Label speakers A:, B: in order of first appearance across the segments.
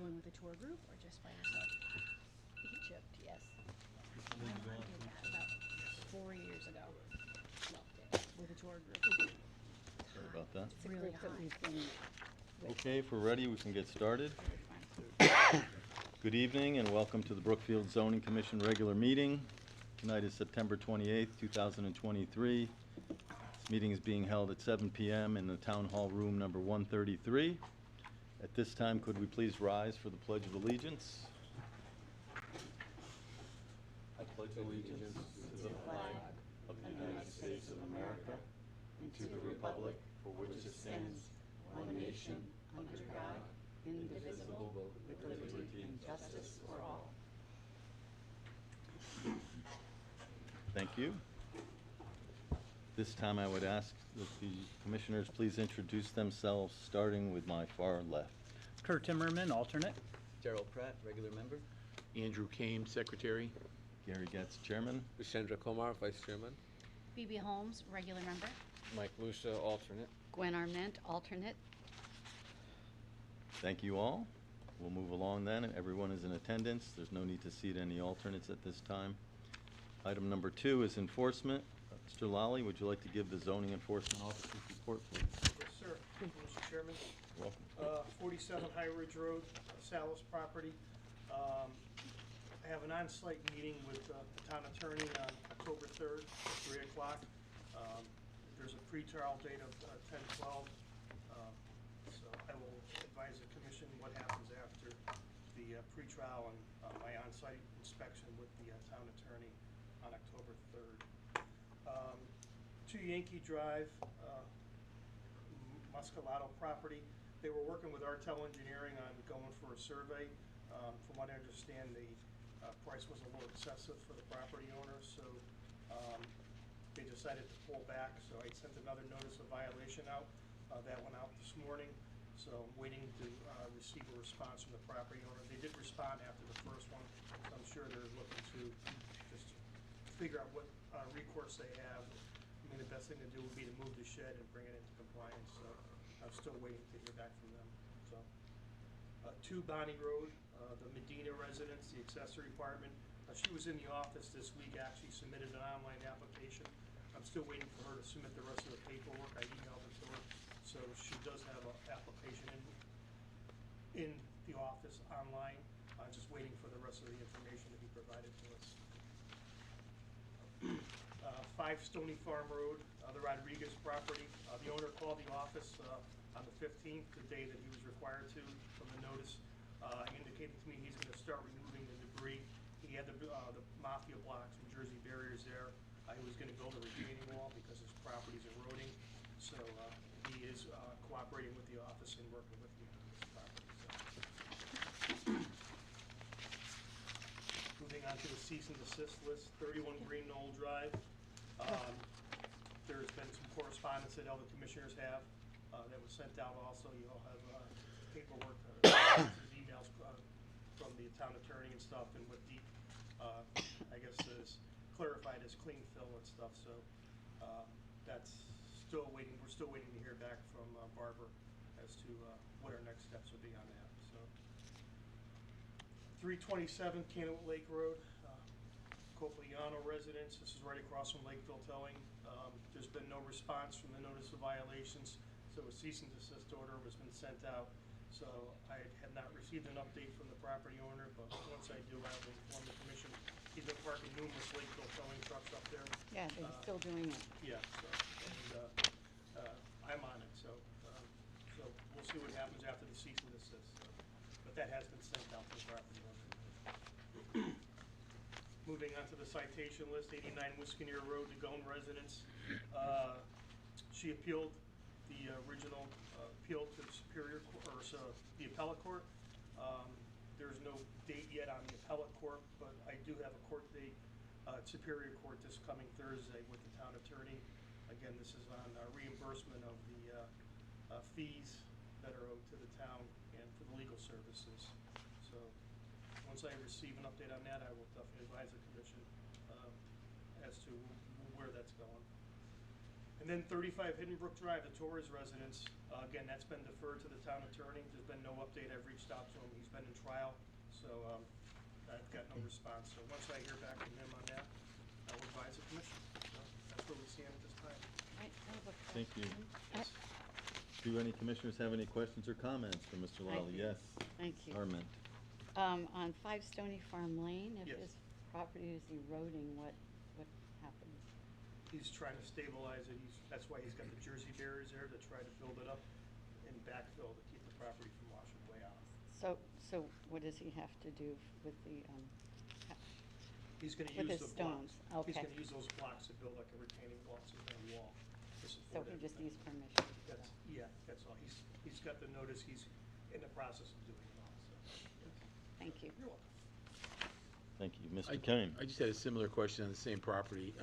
A: going with a tour group or just by yourself? Egypt, yes. My mom did that about 4 years ago. Loved it, with a tour group.
B: Sorry about that.
A: It's really hot.
B: Okay, if we're ready, we can get started.
A: Really fun.
B: Good evening and welcome to the Brookfield Zoning Commission regular meeting. Tonight is September 28th, 2023. This meeting is being held at 7 p.m. in the Town Hall Room number 133. At this time, could we please rise for the Pledge of Allegiance? I pledge allegiance to the flag of the United States of America and to the republic for which it stands, one nation, under God, indivisible, with liberty and justice for all. Thank you. This time I would ask that the commissioners please introduce themselves, starting with my far left.
C: Kurt Timmerman, alternate.
D: Gerald Pratt, regular member.
E: Andrew Kane, Secretary.
B: Gary Getz, Chairman.
F: Vishendra Kumar, Vice Chairman.
A: Phoebe Holmes, regular member.
F: Mike Lucia, alternate.
G: Gwen Arment, alternate.
B: Thank you all. We'll move along then. Everyone is in attendance. There's no need to seat any alternates at this time. Item number 2 is enforcement. Mr. Lally, would you like to give the zoning enforcement officer's report, please?
H: Yes, sir. Mr. Chairman.
B: Welcome.
H: 47 High Ridge Road, Salis property. I have an on-site meeting with the town attorney on October 3rd at 3 o'clock. There's a pre-trial date of 10/12. So I will advise the commission what happens after the pre-trial and my on-site inspection with the town attorney on October 3rd. 2 Yankee Drive, Muscalato property. They were working with Artel Engineering on going for a survey. From what I understand, the price was a little excessive for the property owner, so they decided to pull back. So I sent another notice of violation out. That went out this morning, so I'm waiting to receive a response from the property owner. They did respond after the first one, so I'm sure they're looking to just figure out what recourse they have. I mean, the best thing to do would be to move the shed and bring it into compliance, so I'm still waiting to hear back from them. So, 2 Bonnie Road, the Medina residence, the accessory apartment. She was in the office this week, actually submitted an online application. I'm still waiting for her to submit the rest of the paperwork. I emailed it to her, so she does have an application in the office online. I'm just waiting for the rest of the information to be provided to us. 5 Stony Farm Road, the Rodriguez property. The owner called the office on the 15th, the day that he was required to, from the notice. He indicated to me he's going to start removing the debris. He had the mafia blocks and Jersey barriers there. He was going to build a retaining wall because his property's eroding. So he is cooperating with the office and working with me on this property. So. Moving on to the cease and desist list, 31 Green Knoll Drive. There's been some correspondence that all the commissioners have that was sent out also. You all have paperwork, emails from the town attorney and stuff, and what the, I guess, is clarified as clean fill and stuff. So that's still waiting. We're still waiting to hear back from Barbara as to what our next steps will be on that. So 327 Canoe Lake Road, Copliano residence. This is right across from Lakeville Towing. There's been no response from the notice of violations, so a cease and desist order has been sent out. So I have not received an update from the property owner, but once I do, I will inform the commission. He's been parking numerous Lakeville Towing trucks up there.
G: Yeah, they're still doing it.
H: Yeah, so, and I'm on it, so we'll see what happens after the cease and desist. So. But that has been sent out to the property owner. Moving on to the citation list, 89 Wisconsin Road, the Gone residence. She appealed the original appeal to the Superior Court, or so the appellate court. There's no date yet on the appellate court, but I do have a court date at Superior Court this coming Thursday with the town attorney. Again, this is on reimbursement of the fees that are owed to the town and for the legal services. So once I receive an update on that, I will definitely advise the commission as to where that's going. And And then 35 Hidden Brook Drive, the Torres residence, again, that's been deferred to the town attorney. There's been no update. I've reached out to him. He's been in trial, so I've got no response. So once I hear back from him on that, I will advise the commission. So that's where we stand at this time.
G: Right, I have a
B: Thank you.
G: question.
B: Do any commissioners have any questions or comments for Mr. Lally? Yes.
G: Thank you.
B: Arment.
G: On 5 Stony Farm Lane, if
H: Yes.
G: this property is eroding, what happens?
H: He's trying to stabilize it. That's why he's got the Jersey barriers there to try to build it up and backfill to keep the property from washing away out.
G: So what does he have to do with the,
H: He's gonna
G: With
H: use
G: his
H: the blocks.
G: stones,
H: He's
G: okay.
H: gonna use those blocks to build like a retaining wall, so he's gonna wall to
G: so
H: support
G: he just
H: everything.
G: needs permission? for
H: That's,
G: that?
H: yeah, that's all. He's got the notice. He's in the process of doing it all, so. yes.
G: Thank you.
H: You're welcome.
B: Thank you. Mr. Kane?
E: I just had a similar question on the same property.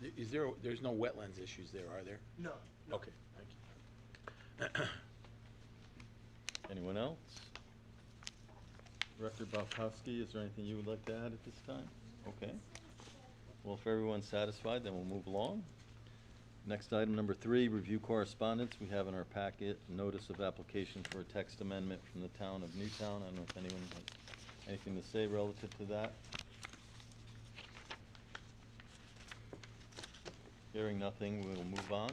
E: There's no wetlands issues there, are there?
H: No, no.
E: Okay, thank you.
B: Anyone else? Director Balkowski, is there anything you would like to add at this time? Okay. Well, if everyone's satisfied, then we'll move along. Next item, number 3, review correspondence. We have in our packet notice of application for a text amendment from the town of Newtown. I don't know if anyone has anything to say relative to that. Hearing nothing, we will move on.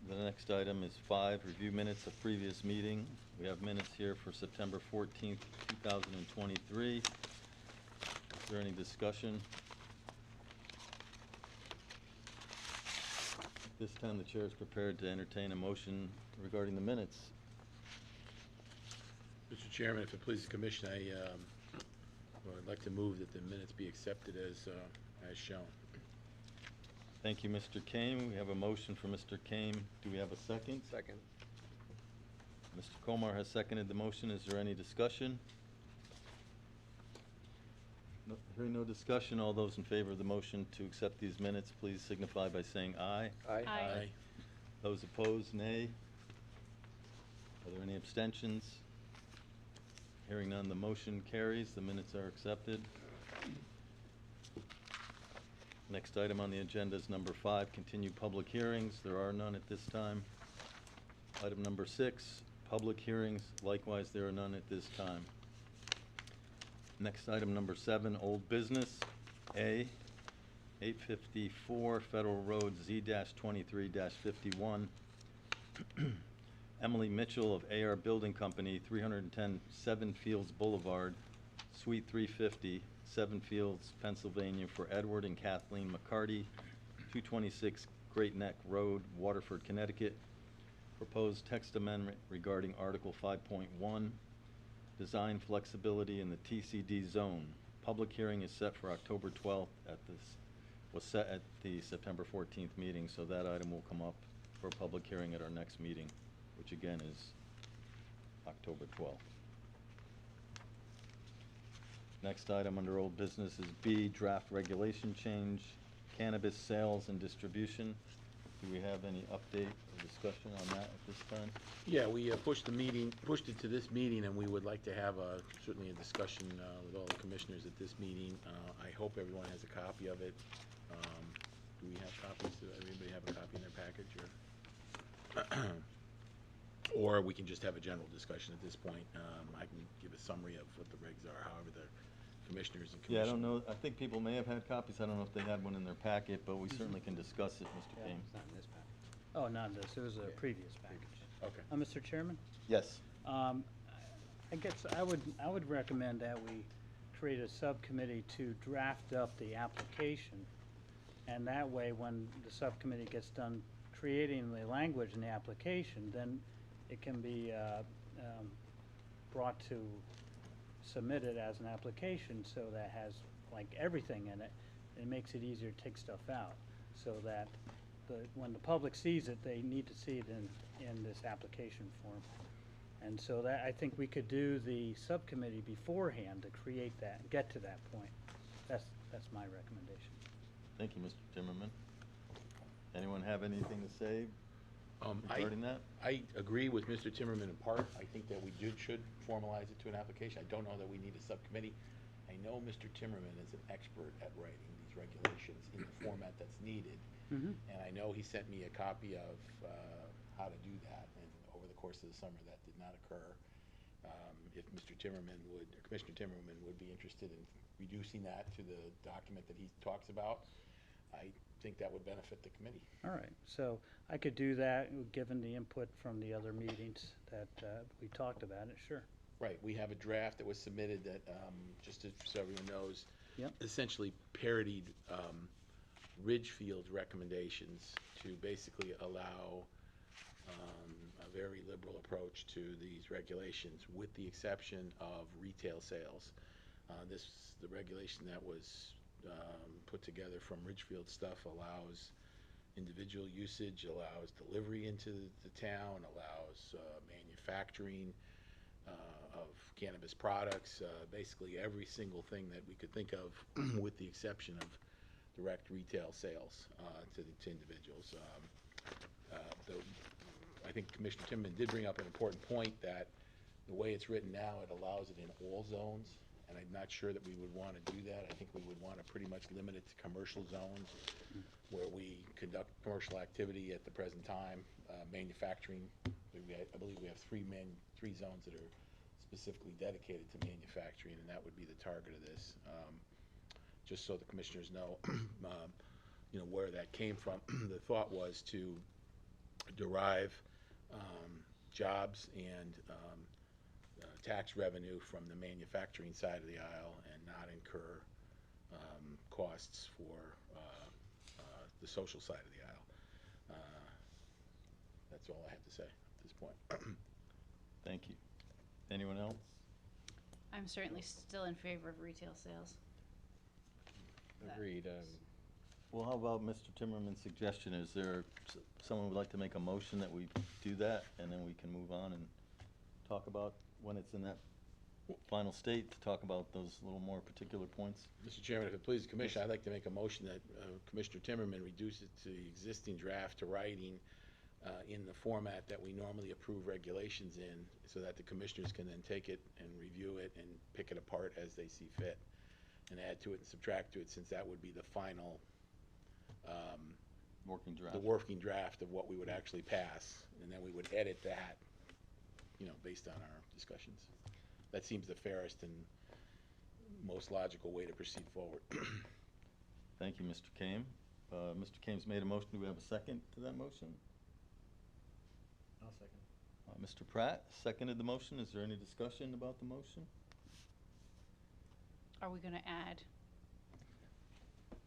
B: The next item is 5, review minutes of previous meeting. We have minutes here for September 14th, 2023. Is there any discussion? At this time, the chair is prepared to entertain a motion regarding the minutes.
E: Mr. Chairman, if it pleases the commission, I'd like to move that the minutes be accepted as shown.
B: Thank you, Mr. Kane. We have a motion for Mr. Kane. Do we have a second?
F: Second.
B: Mr. Komar has seconded the motion. Is there any discussion? No, hearing no discussion, all those in favor of the motion to accept these minutes, please signify by saying aye.
F: Aye.
G: Aye.
B: Those opposed, nay. Are there any abstentions? Hearing none, the motion carries. The minutes are accepted. Next item on the agenda is number 5, continued public hearings. There are none at this time. Item number 6, public hearings. Likewise, there are none at this time. Next item, number 7, old business. A, 854 Federal Road Z-23-51. Emily Mitchell of AR Building Company, 310 Seven Fields Boulevard, Suite 350, Seven Fields, Pennsylvania, for Edward and Kathleen McCarty, 226 Great Neck Road, Waterford, Connecticut. Proposed text amendment regarding Article 5.1, design flexibility in the TCD zone. Public hearing is set for October 12th was set at the September 14th meeting, so that item will come up for a public hearing at our next meeting, which again is October 12th. Next item under old business is B, draft regulation change, cannabis sales and distribution. Do we have any update or discussion on that at this time?
E: Yeah, we pushed it to this meeting, and we would like to have certainly a discussion with all the commissioners at this meeting. I hope everyone has a copy of it. Do we have copies? Does everybody have a copy in their package, or we can just have a general discussion at this point. I can give a summary of what the regs are, however the commissioners and
B: Yeah, I
E: commission.
B: don't know, I think people may have had copies, I don't know if they had one in their packet, but we certainly can discuss it, Mr. Kane.
F: Not in this package.
C: Oh, not this, it was a
F: Yeah.
C: previous package.
E: Okay.
C: Mr. Chairman,
B: Yes.
C: I guess I would recommend that we create a subcommittee to draft up the application. And that way, when the subcommittee gets done creating the language in the application, then it can be brought to submit it as an application, so that has like everything in it. It makes it easier to take stuff out, so that when the public sees it, they need to see it in this application form. And so that, I think we could do the subcommittee beforehand to create that, get to that point. That's my recommendation.
B: Thank you, Mr. Timmerman. Anyone have anything to say regarding that?
E: I agree with Mr. Timmerman in part. I think that we should formalize it to an application. I don't know that we need a subcommittee. I know Mr. Timmerman is an expert at writing these regulations in the format that's needed.
C: Mhm.
E: And I know he sent me a copy of how to do that, and over the course of the summer, that did not occur. If Mr. Timmerman would, or Commissioner Timmerman would be interested in reducing that to the document that he talks about, I think that would benefit the committee.
C: All right, so I could do that, given the input from the other meetings that we talked about it, sure.
E: Right, we have a draft that was submitted that, just so everyone knows,
C: Yep.
E: essentially parodied Ridgefield's recommendations to basically allow a very liberal approach to these regulations, with the exception of retail sales. The regulation that was put together from Ridgefield stuff allows individual usage, allows delivery into the town, allows manufacturing of cannabis products, basically every single thing that we could think of, with the exception of direct retail sales to individuals. I think Commissioner Timmerman did bring up an important point, that the way it's written now, it allows it in all zones, and I'm not sure that we would want to do that. I think we would want to pretty much limit it to commercial zones where we conduct commercial activity at the present time. Manufacturing, I believe we have three zones that are specifically dedicated to manufacturing, and that would be the target of this. Just so the commissioners know, where that came from. The thought was to derive jobs and tax revenue from the manufacturing side of the aisle, and not incur costs for the social side of the aisle. That's all I have to say at this point.
B: Thank you. Anyone else?
A: I'm certainly still in favor of retail sales. That-
F: Agreed.
B: Well, how about Mr. Timmerman's suggestion? Is there someone would like to make a motion that we do that, and then we can move on and talk about, when it's in that final state, to talk about those little more particular points?
E: Mr. Chairman, if it pleases the commission, I'd like to make a motion that Commissioner Timmerman reduce it to the existing draft to writing in the format that we normally approve regulations in, so that the commissioners can then take it and review it and pick it apart as they see fit, and add to it and subtract to it, since that would be the final
B: Working draft.
E: the working draft of what we would actually pass, and then we would edit that, based on our discussions. That seems the fairest and most logical way to proceed forward.
B: Thank you, Mr. Kame. Mr. Kame's made a motion. Do we have a second to that motion?
D: I'll second.
B: Mr. Pratt seconded the motion. Is there any discussion about the motion?
A: Are we gonna add?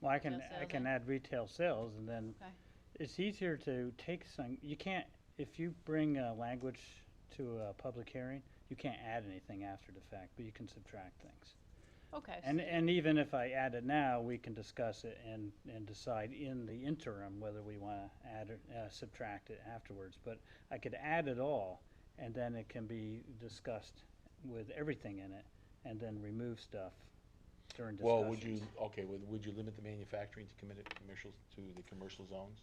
C: Well, I
A: Retail
C: can
A: sales in?
C: add retail sales, and then
A: Okay.
C: it's easier to take some, you can't, if you bring language to a public hearing, you can't add anything after the fact, but you can subtract things.
A: Okay.
C: And even if I add it now, we can discuss it and decide in the interim whether we want to add or subtract it afterwards. But I could add it all, and then it can be discussed with everything in it, and then remove stuff during discussions.
E: Well, would you limit the manufacturing to the commercial zones?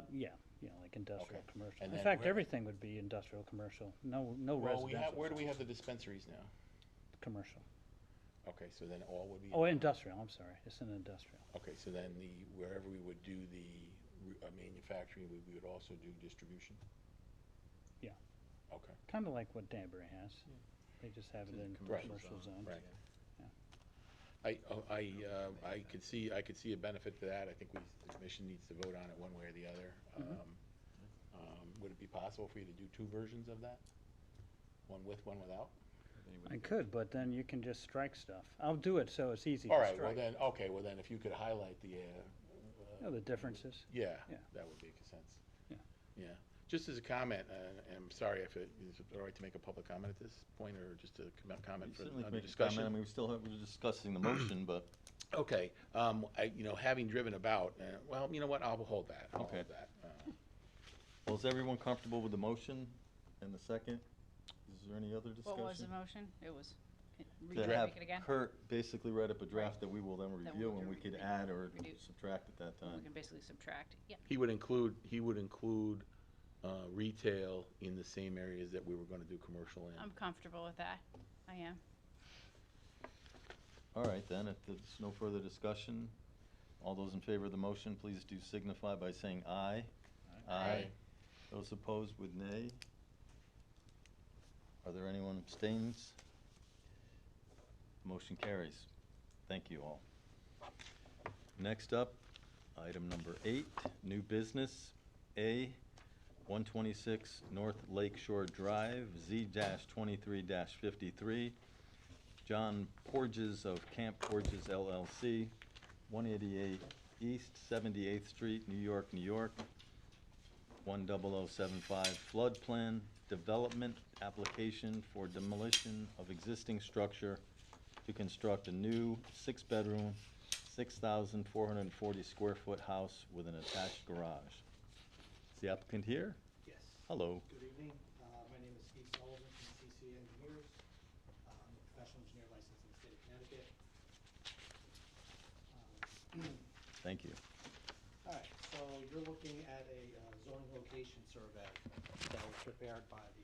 C: Yeah, like industrial,
E: Okay.
C: commercial.
E: And
C: In
E: then
C: fact,
E: where-
C: everything would be industrial, commercial, no
E: Well,
C: residential.
E: where do we have the dispensaries now?
C: Commercial.
E: Okay, so then all would be.
C: Oh, industrial, I'm sorry, it's an industrial.
E: Okay, so then wherever we would do the manufacturing, we would also do distribution?
C: Yeah.
E: Okay.
C: Kind of like what Danbury has. They just have it in
E: Right.
C: commercial zones.
E: Right. I could see a benefit to that. I think the commission needs to vote on it one way or the other. Would it be possible for you to do two versions of that? One with, one without?
C: I could, but then you can just strike stuff. I'll do it so it's easy
E: All
C: to
E: right, well
C: strike.
E: then, if you could highlight the,
C: The differences.
E: yeah,
C: Yeah.
E: that would make sense.
C: Yeah.
E: Yeah, just as a comment, and I'm sorry if is it all right to make a public comment at this point, or just a comment for
B: Certainly can
E: under
B: make a
E: discussion?
B: comment. I mean, we're discussing the motion, but
E: Okay, having driven about, well, you know what, I'll hold that, I'll
B: Okay.
E: hold that.
B: well, is everyone comfortable with the motion and the second? Is there any other discussion?
A: What was the motion? It was,
B: To
A: make
B: have
A: it again?
B: Kurt basically write up a draft that we will then
A: That
B: review,
A: we'll
B: and we
A: do
B: could
A: re-
B: add or
A: reduce.
B: subtract at that
A: We
B: time.
A: can basically subtract, yeah.
E: He would include retail in the same areas that we were gonna do commercial in.
A: I'm comfortable with that. I am.
B: All right, then, if there's no further discussion, All those in favor of the motion, please do signify by saying aye.
A: Aye.
B: Those opposed with nay. Are there anyone abstains? Motion carries. Thank you all. Next up, item number 8, new business. A, 126 North Lake Shore Drive, Z-23-53. John Porges of Camp Porges LLC, 188 East 78th Street, New York, New York, 10075. Flood plan development application for demolition of existing structure to construct a new 6-bedroom, 6,440 square foot house with an attached garage. Is the applicant here?
I: Yes.
B: Hello.
I: Good evening. My name is Steve Sullivan from CC Engineers. I'm a professional engineer licensed in the state of Connecticut.
B: Thank you.
I: All right, so you're looking at a zoning location survey that was prepared by the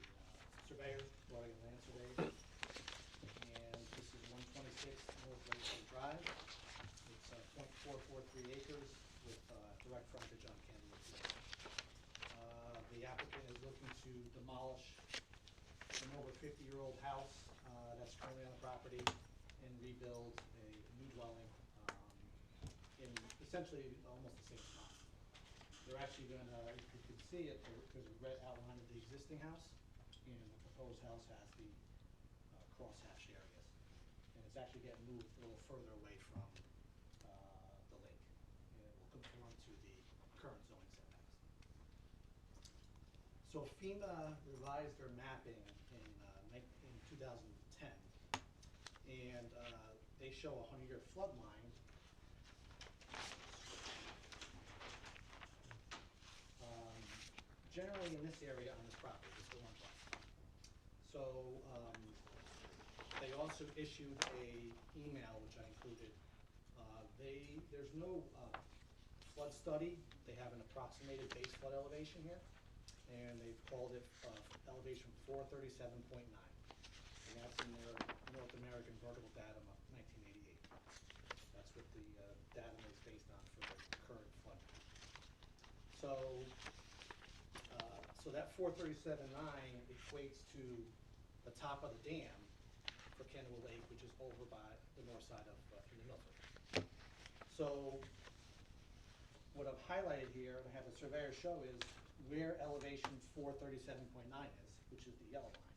I: surveyors, Florida Land Surveyors. And this is 126 North Lake Shore Drive. It's 0.443 acres with direct frontage on Canterwood Place. The applicant is looking to demolish an over 50-year-old house that's currently on the property and rebuild a new dwelling in essentially almost the same spot. They're actually gonna, if you can see it, there's a red outline of the existing house, and the proposed house has the cross-hatched areas. And it's actually getting moved a little further away from the lake, and it will conform to the current zoning setbacks. So FEMA revised their mapping in 2010, and they show a 100-year flood line. Generally in this area on this property, this is the one place. So they also issued a email, which I included. There's no flood study. They have an approximated base flood elevation here, and they've called it elevation 437.9. And that's in their North American vertical datum of 1988. That's what the datum is based on for the current flood. So that 437.9 equates to the top of the dam for Kennewill Lake, which is over by the north side of in the Milford. So what I've highlighted here, and I have the surveyor show, is where elevation 437.9 is, which is the yellow line.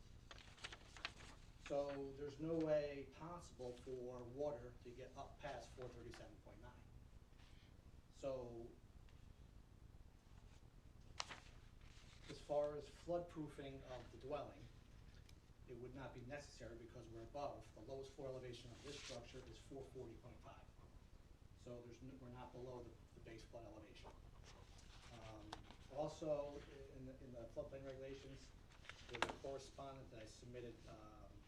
I: So there's no way possible for water to get up past 437.9. So as far as floodproofing of the dwelling, it would not be necessary because we're above. The lowest floor elevation of this structure is 440.5. So we're not below the base flood elevation. Also, in the floodplain regulations, there's a correspondent that I submitted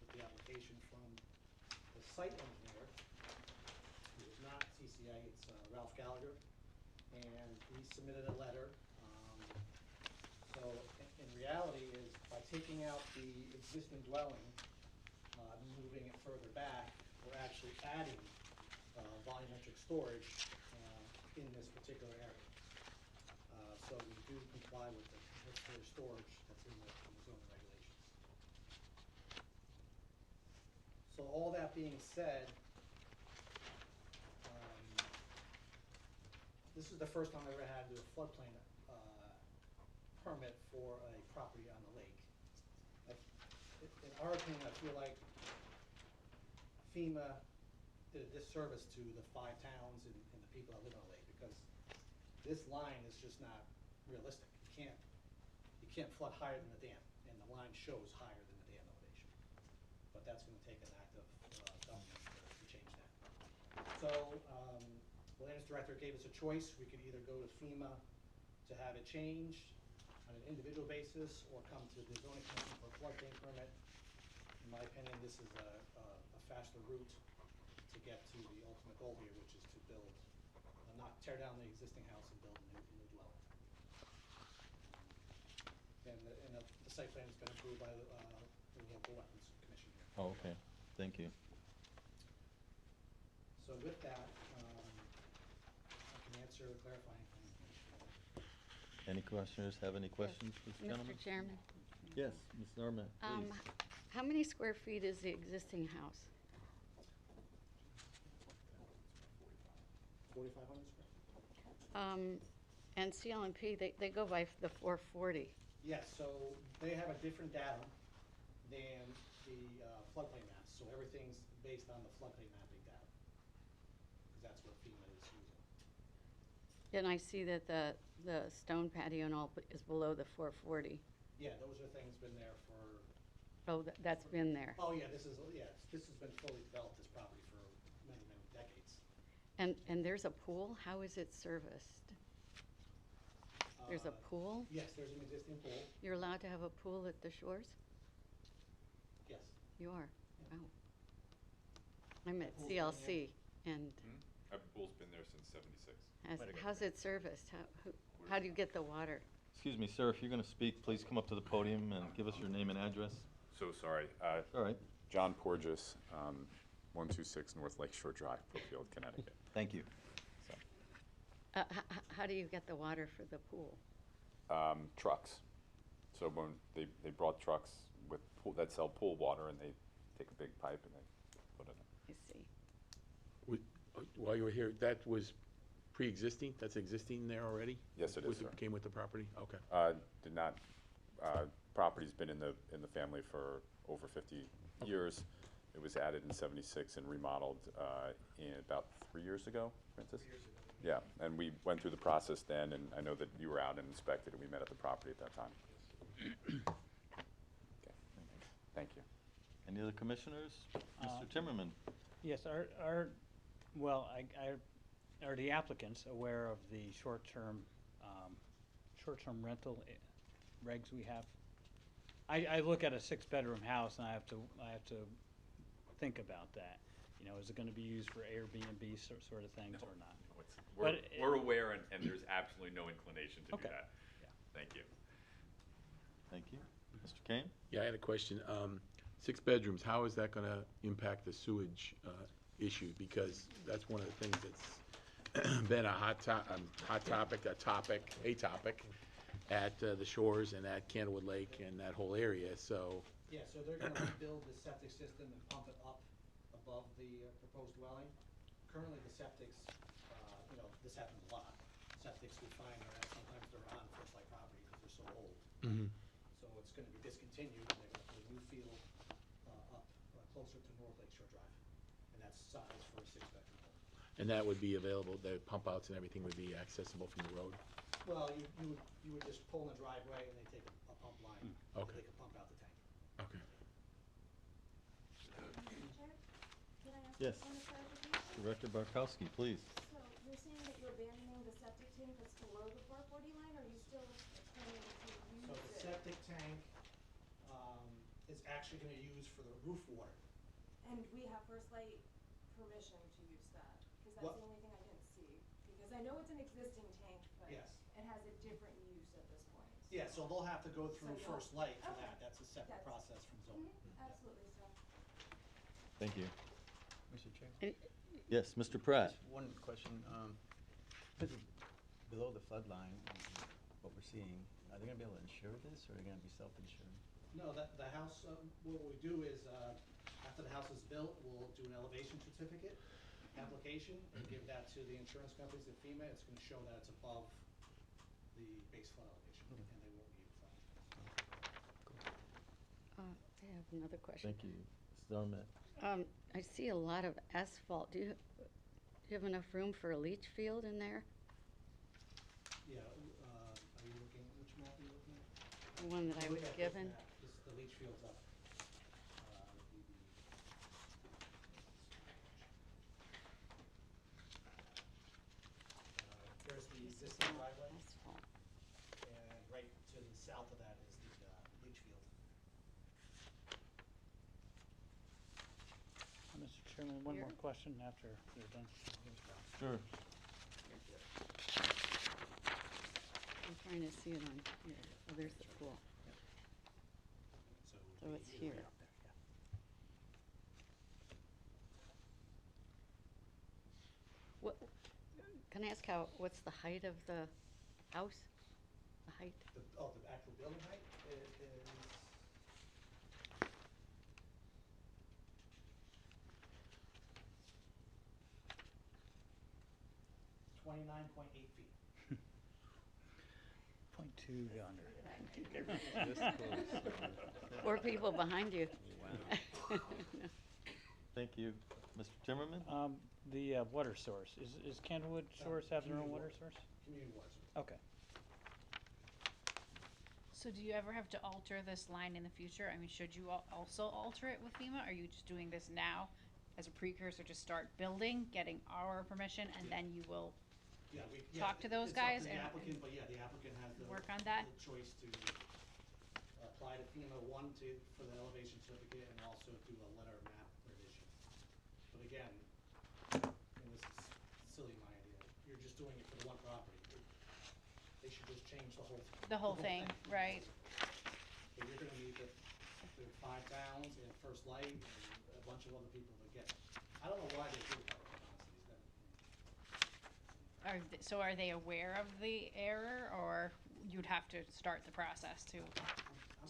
I: with the application from the site engineer, who is not CCA, it's Ralph Gallagher, and he submitted a letter. So in reality is by taking out the existing dwelling, moving it further back, we're actually adding volumetric storage in this particular area. So we do comply with the necessary storage that's in the zoning regulations. So all that being said, this is the first time I ever had to do a floodplain permit for a property on the lake. In our opinion, I feel like FEMA did a disservice to the 5 towns and the people that live on the lake, because this line is just not realistic. You can't flood higher than the dam, and the line shows higher than the dam elevation. But that's going to take an act of government to change that. So the Lands Director gave us a choice. We could either go to FEMA to have it changed on an individual basis, or come to the zoning commission for a floodplain permit. In my opinion, this is a faster route to get to the ultimate goal here, which is to build, not tear down the existing house and build a new dwelling. And the site plan has been approved by the local wetlands commission here.
B: Oh, okay. Thank you.
I: So with that, answer, clarify anything.
B: Any commissioners have any questions for this gentleman?
G: Mr. Chairman,
B: Yes, Ms. Norman, please.
G: how many square feet is the existing house?
I: 4,500 square feet?
G: And CLMP, they go by the 440.
I: Yes, so they have a different datum than the floodplain maps, so everything's based on the floodplain mapping data. Because that's what FEMA is using.
G: And I see that the stone patio and all is below the 440.
I: Yeah, those are things been there for,
G: Oh, that's been there.
I: oh yeah, this has been fully developed, this property, for many, many decades.
G: And there's a pool? How is it serviced? There's a
I: Uh,
G: pool?
I: Yes, there's an existing pool,
G: You're allowed to have a pool at the shores?
I: yes.
G: You are?
I: Yeah.
G: Wow. I'm at
I: Pool's been there.
G: CLC, and
J: Our pool's been there since '76.
G: how's it serviced? How do you get the water?
B: Excuse me, sir, if you're going to speak, please come up to the podium and give us your name and address.
J: So sorry.
B: All right,
J: John Porges, 126 North Lake Shore Drive, Brookfield, Connecticut.
B: thank you.
G: How do you get the water for the pool?
J: Trucks. So when they brought trucks with that sell pool water, and they take a big pipe and they put it in.
G: I see.
E: While you were here, that was pre-existing? That's existing there already?
J: Yes, it is, sir.
E: Came with the property? Okay.
J: Did not, property's been in the family for over 50 years. It was added in '76 and remodeled in about 3 years ago, Francis? 3 years ago. Yeah, and we went through the process then, and I know that you were out and inspected, and we met at the property at that time. Okay. Thank you.
B: Any other commissioners? Mr. Timmerman?
C: Yes, are the applicants aware of the short-term rental regs we have? I look at a 6-bedroom house and I have to think about that. You know, is it gonna be used for Airbnb sort of things or not?
K: We're aware, and there's absolutely no inclination to do
C: Okay.
K: that.
C: Yeah.
K: Thank you.
B: Thank you. Mr. Kane?
E: Yeah, I had a question. 6 bedrooms, how is that gonna impact the sewage issue? Because that's one of the things that's been a topic at the shores and at Candlewood Lake and that whole area, so.
I: Yeah, so they're gonna rebuild the septic system and pump it up above the proposed dwelling. Currently, the septics, this happens a lot. Septics we find are sometimes they're on First Light property because they're so old. So it's gonna be discontinued, and they're gonna put a new field up closer to North Lake Shore Drive. And that's size for a 6-bedroom home.
E: And that would be available, the pump outs and everything would be accessible from the road?
I: Well, you would just pull in the driveway and they take a pump line.
E: Okay.
I: They can pump out the tank.
E: Okay.
A: Chair, can I ask
B: Yes.
A: one clarification?
B: Director Barkowski, please.
A: So you're saying that you're abandoning the septic tank that's below the 440 line, or are you still planning to use
I: So
A: it?
I: the septic tank is actually gonna use for the roof water.
A: And we have First Light permission to use that? Because that's
I: What?
A: the only thing I didn't see. Because I know it's an existing tank, but
I: Yes.
A: it has a different use at this point.
I: Yeah, so they'll have to go through
A: So you'll-
I: First Light for
A: Okay.
I: that. That's a separate
A: That's-
I: process from zoning.
A: Absolutely, so.
B: Thank you.
D: Mr. Chair?
B: Yes, Mr. Pratt?
D: Just one question. Because it's below the flood line, what we're seeing, are they gonna be able to insure this, or are they gonna be self-insured?
I: No, the house, what we do is, after the house is built, we'll do an elevation certificate application and give that to the insurance companies at FEMA. It's gonna show that it's above the base flood elevation, and they won't need flood.
G: I have another question.
B: Thank you. Ms. Zarmet?
G: I see a lot of asphalt. Do you have enough room for a leach field in there?
I: Yeah, are you looking, which map are you looking at?
G: The one that I
I: Look
G: was
I: at this
G: given?
I: map. The leach field's up. There's the existing driveway,
G: Asphalt.
I: and right to the south of that is the leach field.
C: Mr. Chairman, one more
G: Here?
C: question after you're done.
B: Sure.
G: I'm trying to see it on here. Oh, there's the pool. So it's here.
I: Right up there, yeah.
G: What, can Can I ask what's the height of the house? The height?
I: The actual building height is 29.8 feet.
C: Point two yonder.
F: This close.
G: Four people behind you.
B: Thank you. Mr. Timmerman?
C: The water source, is Candlewood Source have their own
I: community
C: water
I: water.
C: source?
I: Community water source.
C: Okay.
A: So do you ever have to alter this line in the future? I mean, should you also alter it with FEMA? Are you just doing this now as a precursor to start building, getting our permission, and then you will
I: Yeah,
A: talk to those
I: it's up
A: guys
I: to the
A: and-
I: applicant, but yeah, the applicant has the
A: work on that?
I: the choice to apply to FEMA, for the elevation certificate, and also do a letter of map revision. But again, and this is silly, my idea, you're just doing it for the one property. They should just change the whole
A: thing, right?
I: But you're gonna need the 5 towns and First Light and a bunch of other people to get it. I don't know why they do it, honestly.
A: So are they aware of the error, or you'd have to start the process to
I: I'm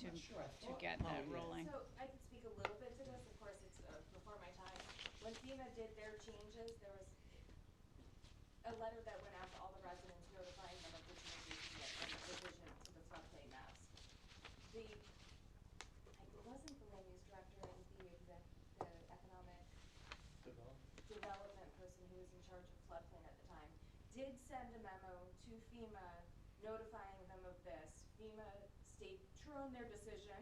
I: not sure, I
A: to
I: thought.
A: get that rolling?
L: So I can speak a little bit to this, of course, it's before my time. When FEMA did their changes, there was a letter that went out to all the residents notifying them of the changes and the revision to the floodplain maps. It wasn't the land use director, it was the economic development person who was in charge of floodplain at the time, did send a memo to FEMA notifying them of this. FEMA stayed true on their decision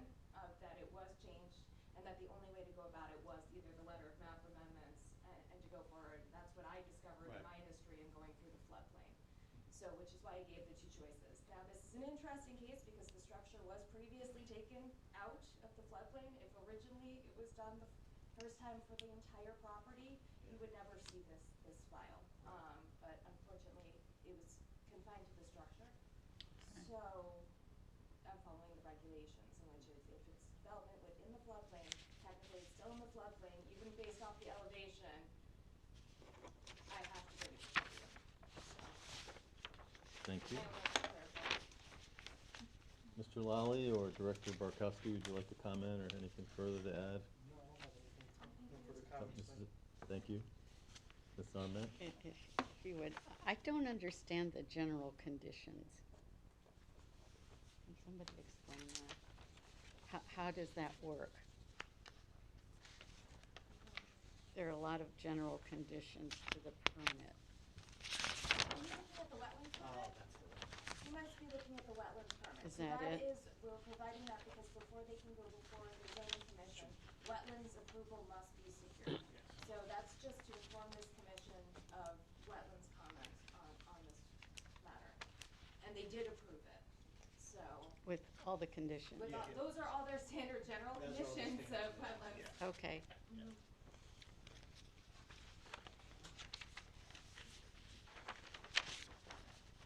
L: that it was changed, and that the only way to go about it was either the letter of map amendments and to go forward. That's what I discovered in my history in going through the floodplain. So, which is why I gave the two choices. Now, this is an interesting case because the structure was previously taken out of the floodplain. If originally it was done the first time for the entire property, you would never see this file. But unfortunately, it was confined to the structure. So, I'm following the regulations, in which is if it's development within the floodplain, technically it's still in the floodplain, even based off the elevation, I have to bring it to you.
B: Thank you.
L: I wanted to clarify.
B: Mr. Lally or Director Barkowski, would you like to comment or anything further to add?
H: No, I don't have anything. No further
B: Oh,
H: comments.
B: Thank you. Ms. Armet?
G: If you would, I don't understand the general conditions. Can somebody explain that? How does that work? There are a lot of general conditions to the permit.
L: Are you looking at the wetlands permit? You must be looking at the wetlands permit.
G: Is
L: So
G: that it?
L: we're providing that because before they can go before the zoning commission, wetlands approval must be secured. So that's just to inform this commission of wetlands comments on this matter. And they did approve it, so.
G: With all the conditions?
L: Those are all their standard general
I: Those are all the
L: conditions of
I: standard,
L: wetlands.
G: Okay.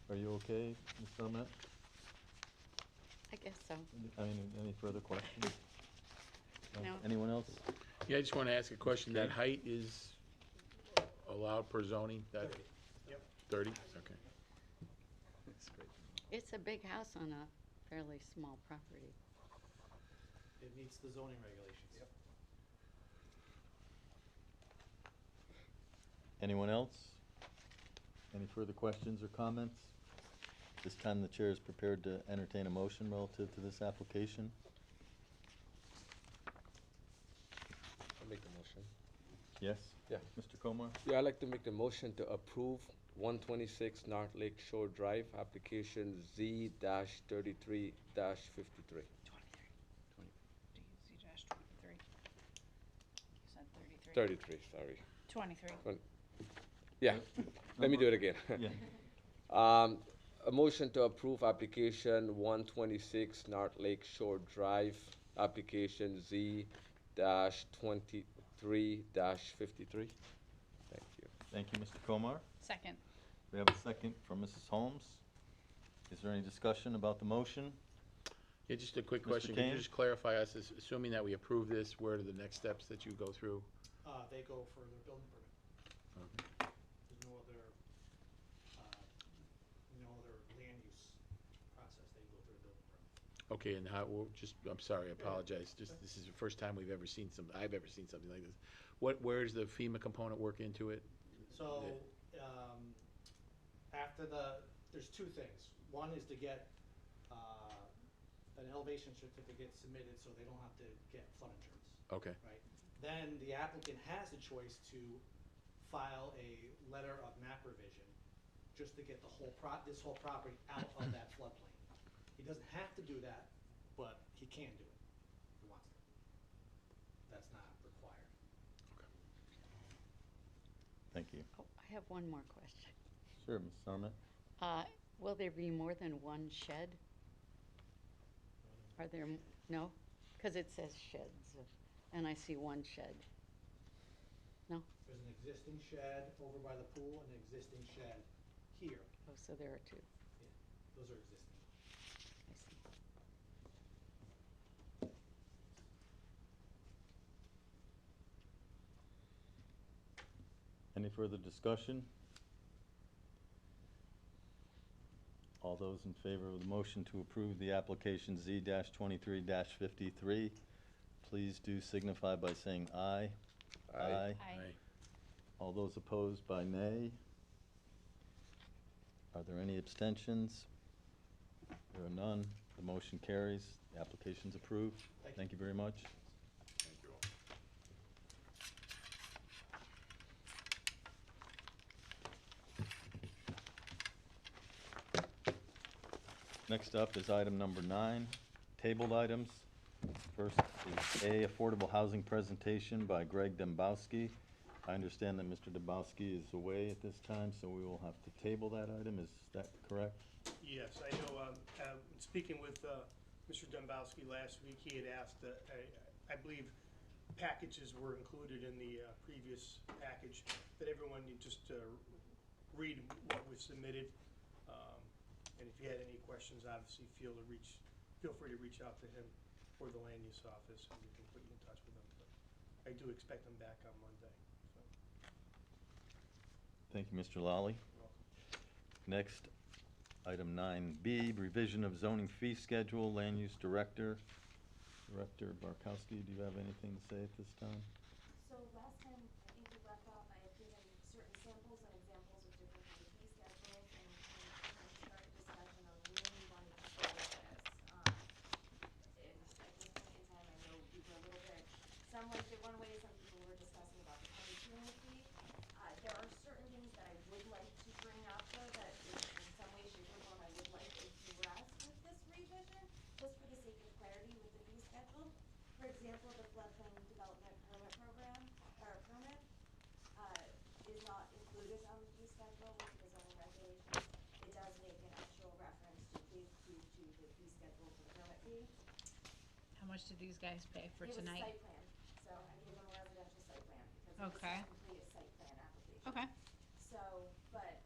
B: Are you okay, Ms. Armet?
G: I guess so.
B: Any further questions?
G: No.
B: Anyone else?
E: Yeah, I just want to ask a question. That height is allowed per zoning? That
I: 30. Yep.
E: 30? Okay.
D: That's great.
G: It's a big house on a fairly small property.
I: It meets the zoning regulations. Yep.
B: Anyone else? Any further questions or comments? This time the chair is prepared to entertain a motion relative to this application.
F: I'll make the motion.
B: Yes?
F: Yeah.
B: Mr. Komar?
F: Yeah, I'd like to make the motion to approve 126 North Lake Shore Drive, application Z-33-53.
A: Z-23. You said 33.
F: 33, sorry.
A: 23.
F: Yeah, let me do it again.
B: Yeah.
F: A motion to approve application 126 North Lake Shore Drive, application Z-23-53. Thank you.
B: Thank you, Mr. Komar.
A: Second.
B: We have a second from Mrs. Holmes. Is there any discussion about the motion?
E: Yeah, just a quick
B: Mr.
E: question. Can
B: Kane?
E: you just clarify us, assuming that we approve this, where are the next steps that you go through?
I: They go for their building permit. There's no other
E: Okay, and how, we'll just, I'm sorry, I apologize, just, this is the first time I've ever seen something like this. Where does the FEMA component work into it?
I: So, there's two things. One is to get, an elevation certificate submitted so they don't have to get flood insurance,
E: Okay,
I: right? Then the applicant has a choice to file a letter of map revision, just to get the whole this whole property out of that floodplain. He doesn't have to do that, but he can do it if he wants to. That's not required.
B: Thank you.
G: Oh, I have one more question.
B: Sure, Ms. Sarmet?
G: Will there be more than one shed? Are there, no? Because it says sheds, and I see one shed. No?
I: There's an existing shed over by the pool and an existing shed here.
G: Oh, so there are two.
I: Yeah, those are existing.
G: I see.
B: Any further discussion? All those in favor of the motion to approve the application Z-23-53, please do signify by saying aye.
F: Aye.
A: Aye.
B: All those opposed by nay? Are there any abstentions? There are none. The motion carries. The application's approved. Thank you very much.
E: thank you all.
B: Next up is item number 9, tabled items. First is A, affordable housing presentation by Greg Dembowski. I understand that Mr. Dembowski is away at this time, so we will have to table that item. Is that correct?
H: Yes, I know, speaking with Mr. Dombowski last week, he had asked, I believe packages were included in the previous package, that everyone need just read what was submitted. And if you had any questions, obviously feel free to reach out to him or the land use office, and we can put you in touch with them. But I do expect them back on Monday. So.
B: Thank you, Mr. Lally.
H: You're welcome.
B: Next, item 9B, revision of zoning fee schedule, land use director. Director Barkowski, do you have anything to say at this time?
L: So last time, I think we left off, I had given certain samples and examples of different kind of fee schedules, and start discussion of where we wanted to go with this. And at this point in time, I know we were a little bit, some liked it one way, some people were discussing about the penny fee. There are certain things that I would like to bring up, though, that in some way, shape, or form, I would like addressed with this revision, just for the sake of clarity with the fee schedule. For example, the floodplain development permit program, or permit, is not included on the fee schedule with the zoning regulations. It does make an actual reference to the fee schedule for the permit fee.
A: How much did these guys pay for
L: It was a
A: tonight?
L: site plan, so I gave them a residential site plan, because
A: Okay.
L: it was technically a site plan application.
A: Okay.
L: So, but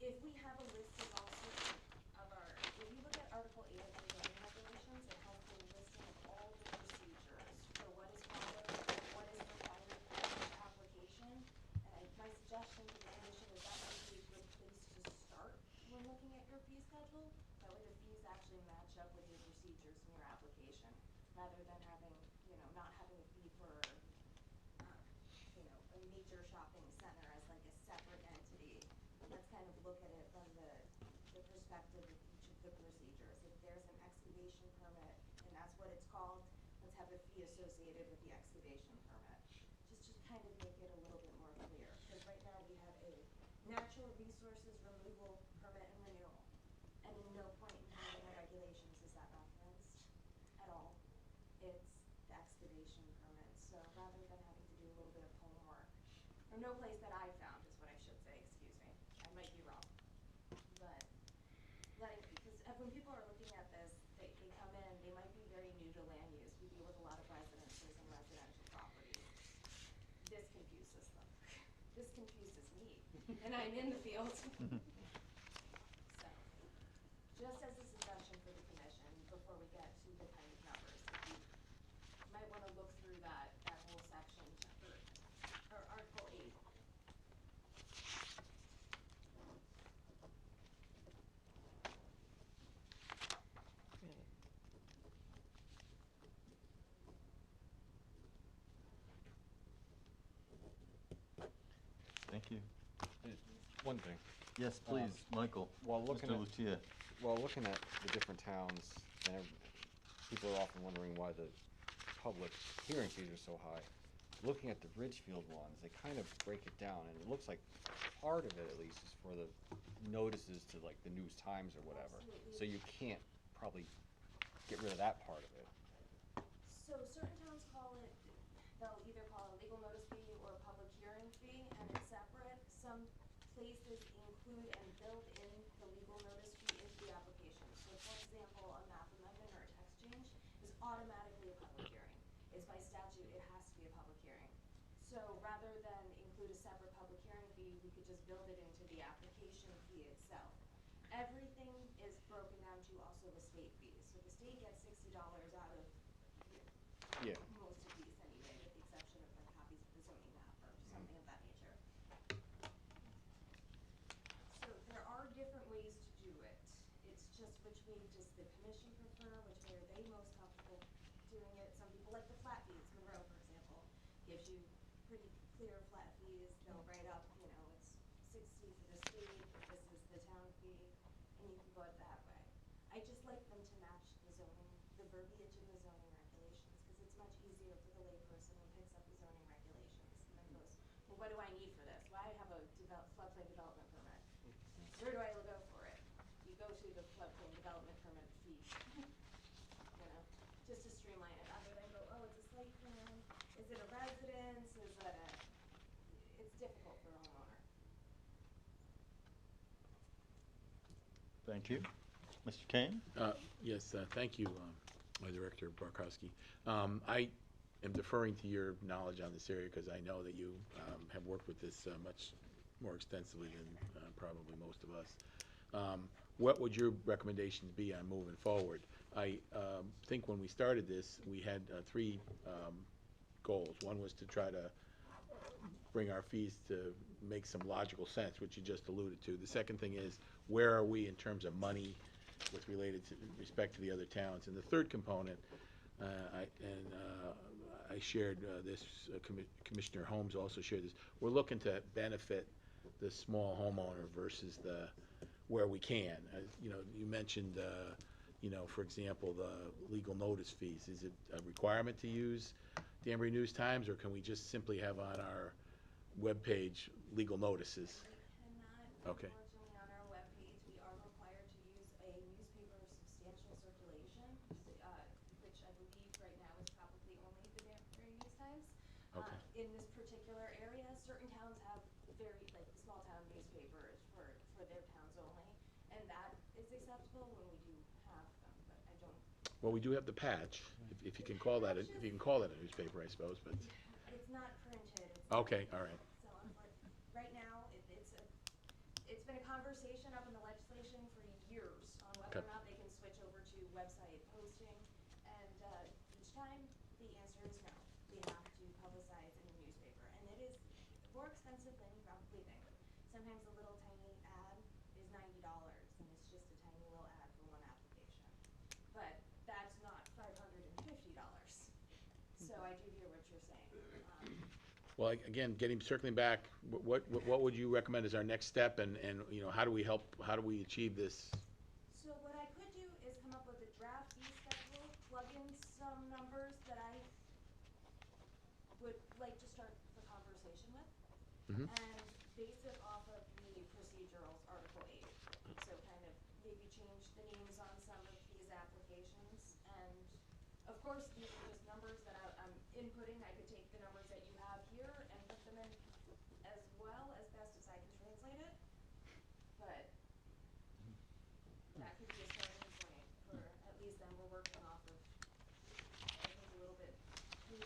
L: if we have a list of all sorts of our, if you look at Article 8 of the zoning regulations, it has the listing of all the procedures for what is followed, what is required for each application. And my suggestion to the commission is that might be a good place to start when looking at your fee schedule. That way the fees actually match up with your procedures in your application, rather than having, not having a fee for, a major shopping center as like a separate entity. Let's kind of look at it from the perspective of each of the procedures. If there's an excavation permit, and that's what it's called, let's have a fee associated with the excavation permit. Just to kind of make it a little bit more clear, because right now we have a natural resources removal permit and renewal. And in no point in time in the regulations is that referenced at all. It's the excavation permit, so rather than having to do a little bit of homework, or no place that I found is what I should say, excuse me, I might be wrong. But, because when people are looking at this, they come in, they might be very new to land use, we deal with a lot of residences and residential properties. This confuses them, this confuses me, and I'm in the field. So, just as a suggestion for the commission, before we get to the kind of numbers, if you might wanna look through that whole section, or Article 8.
G: Really?
B: Thank you.
M: One thing,
B: Yes, please, Michael.
M: while looking
B: Mr.
M: at,
B: Lucia.
M: while looking at the different towns, and people are often wondering why the public hearing fees are so high. Looking at the Ridgefield ones, they kind of break it down, and it looks like part of it at least is for the notices to like the News Times or whatever. So you can't probably get rid of that part of it.
L: So certain towns call it, they'll either call it a legal notice fee or a public hearing fee, and it's separate. Some places include and build in the legal notice fee into the application. So for example, a map amendment or a text change is automatically a public hearing. It's by statute, it has to be a public hearing. So rather than include a separate public hearing fee, we could just build it into the application fee itself. Everything is broken down to also the state fees. So the state gets $60 out of
M: Yeah.
L: most of these anyway, with the exception of like copies of the zoning map or something of that nature. So there are different ways to do it. It's just which way does the commission prefer, which way are they most comfortable doing it? Some people like the flat fees. Monroe, for example, gives you pretty clear flat fees. They'll write up, you know, it's 60 for the state, this is the town fee, and you can go it that way. I just like them to match the zoning, the verbiage in the zoning regulations, because it's much easier for the layperson who picks up the zoning regulations and then goes, well, what do I need for this? Well, I have a floodplain development permit. Where do I go for it? You go to the floodplain development permit fee. You know, just to streamline it, rather than go, oh, it's a site plan, is it a residence, is it a, it's difficult for a homeowner.
B: Thank you. Mr. Kane?
E: Yes, thank you, my Director Barkowski. I am deferring to your knowledge on this area because I know that you have worked with this much more extensively than probably most of us. What would your recommendations be on moving forward? I think when we started this, we had three goals. One was to try to bring our fees to make some logical sense, which you just alluded to. The second thing is, where are we in terms of money with respect to the other towns? And the third component, I shared this, Commissioner Holmes also shared this, we're looking to benefit the small homeowner versus where we can. You know, you mentioned, you know, for example, the legal notice fees. Is it a requirement to use Danbury News Times, or can we just simply have on our webpage legal notices? Okay.
L: Unfortunately, on our webpage, we are required to use a newspaper of substantial circulation, which I believe right now is probably only the Danbury News Times.
E: Okay.
L: In this particular area, certain towns have very, like, small town newspapers for their towns only, and that is acceptable when we do have them, but I don't.
E: Well, we do have the patch, if you can call that, if you can call that a newspaper, I suppose, but,
L: It's not printed. It's
E: okay, all right.
L: So right now, it's been a conversation up in the legislation for years on whether
E: Okay.
L: or not they can switch over to website posting. And each time, the answer is no. We have to publicize in the newspaper. And it is more expensive than you probably think. Sometimes a little tiny ad is $90, and it's just a tiny little ad for one application. But that's not $550. So I do hear what you're saying.
E: Well, again, circling back, what would you recommend as our next step, and, you know, how do we achieve this?
L: So what I could do is come up with a draft fee schedule, plug in some numbers that I would like to start the conversation with,
E: Mhm.
L: and base it off of the procedurals, Article 8. So kind of maybe change the names on some of these applications, and of course, these are just numbers that I'm inputting. I could take the numbers that you have here and put them in as well, as best as I can translate it, but that could be a starting point for, at least then we're working off of, I think, a little bit cleaner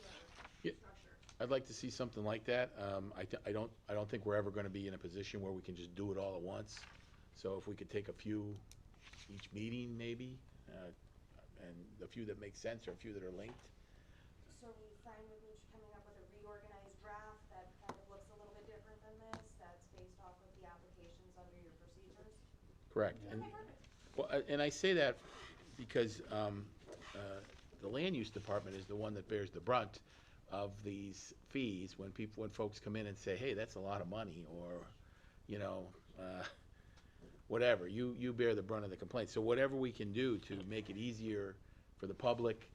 E: Yeah.
L: structure.
E: I'd like to see something like that. I don't think we're ever gonna be in a position where we can just do it all at once. So if we could take a few each meeting, maybe, and a few that make sense, or a few that are linked.
L: So we find with Lucia coming up with a reorganized draft that kind of looks a little bit different than this, that's based off of the applications under your procedures?
E: Correct.
L: Okay,
E: And,
L: perfect.
E: well, and I say that because the land use department is the one that bears the brunt. of these fees when folks come in and say, hey, that's a lot of money, or, you know, whatever, you bear the brunt of the complaint. So whatever we can do to make it easier for the public,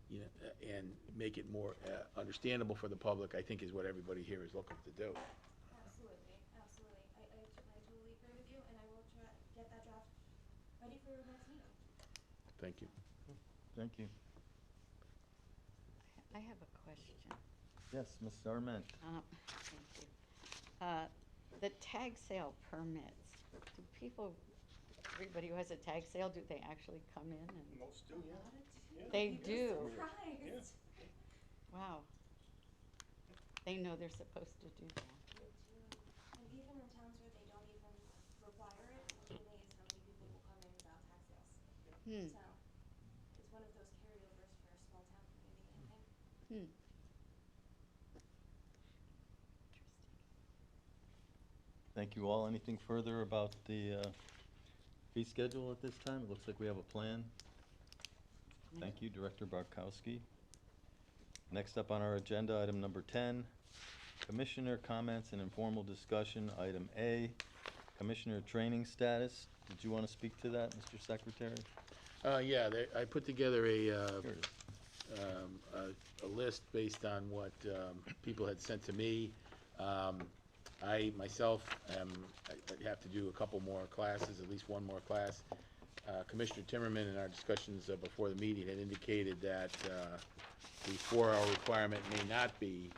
E: you know, and make it more understandable for the public, I think is what everybody here is looking to do.
L: Absolutely, absolutely. I totally agree with you, and I will try, get that draft ready for your next meeting.
E: Thank you.
B: Thank you.
G: I have a question.
B: Yes, Ms. Arment.
G: Thank you. The tag sale permits, do people, everybody who has a tag sale, do they actually come in and?
H: Most do, yeah.
G: They do?
L: Surprised.
G: Wow. They know they're supposed to do that.
L: They do. And even in towns where they don't even require it, I'm amazed how many people will come in without tax sales.
G: Hmm.
L: So, it's one of those carryovers for a small town community, I think.
G: Hmm.
B: Thank you all. Anything further about the fee schedule at this time? It looks like we have a plan. Thank you, Director Barkowski. Next up on our agenda, item number 10, Commissioner comments and informal discussion. Item A, Commissioner training status. Did you want to speak to that, Mr. Secretary?
E: Yeah, I put together
B: Here it is.
E: a list based on what people had sent to me. I myself I have to do a couple more classes, at least one more class. Commissioner Timmerman in our discussions before the meeting had indicated that the 4-hour requirement may not be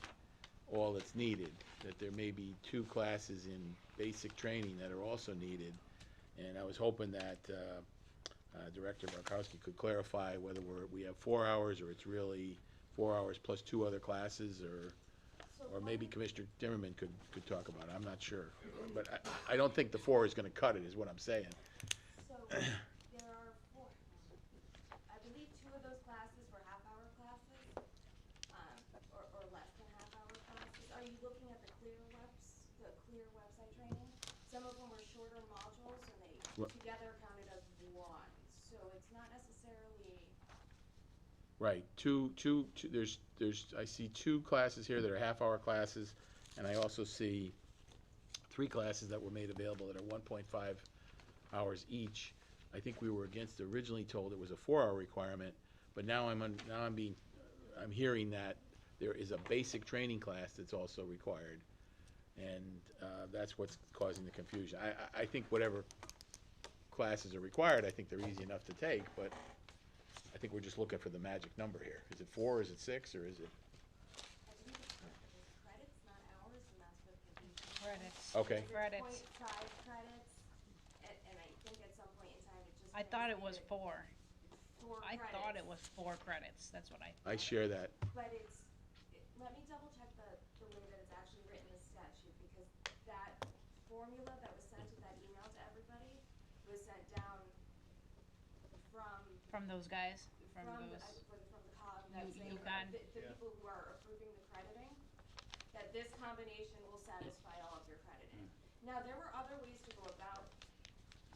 E: all that's needed, that there may be 2 classes in basic training that are also needed. And I was hoping that Director Barkowski could clarify whether we have 4 hours, or it's really 4 hours plus 2 other classes, or maybe Commissioner Timmerman could talk about it. I'm not sure. But I don't think the 4 is going to cut it, is what I'm saying.
L: So, there are 4. I believe 2 of those classes were half-hour classes, or less than half-hour classes. Are you looking at the Clear website training? Some of them were shorter modules, and they together counted as 1. So it's not necessarily.
E: Right, I see 2 classes here that are half-hour classes, and I also see 3 classes that were made available that are 1.5 hours each. I think we were originally told it was a 4-hour requirement, but now I'm hearing that there is a basic training class that's also required, and that's what's causing the confusion. I think whatever classes are required, I think they're easy enough to take, but I think we're just looking for the magic number here. Is it 4, is it 6, or is it?
L: I believe it's credits, not hours, and that's what the confusion.
A: Credits.
E: Okay.
A: Credits.
L: 0.5 credits, and I think at some point in time it just.
A: I thought it was
L: translated
A: 4.
L: 4
A: I
L: credits.
A: thought it was 4 credits. That's what I
E: I
A: thought.
E: share that.
L: But let me double check the way that it's actually written in the statute, because that formula that was sent to that email to everybody was sent down
A: From those guys? From
L: the COG, that's saying
A: UConn.
L: the people who are approving the crediting, that this combination will satisfy all of your crediting. Now, there were other ways to go about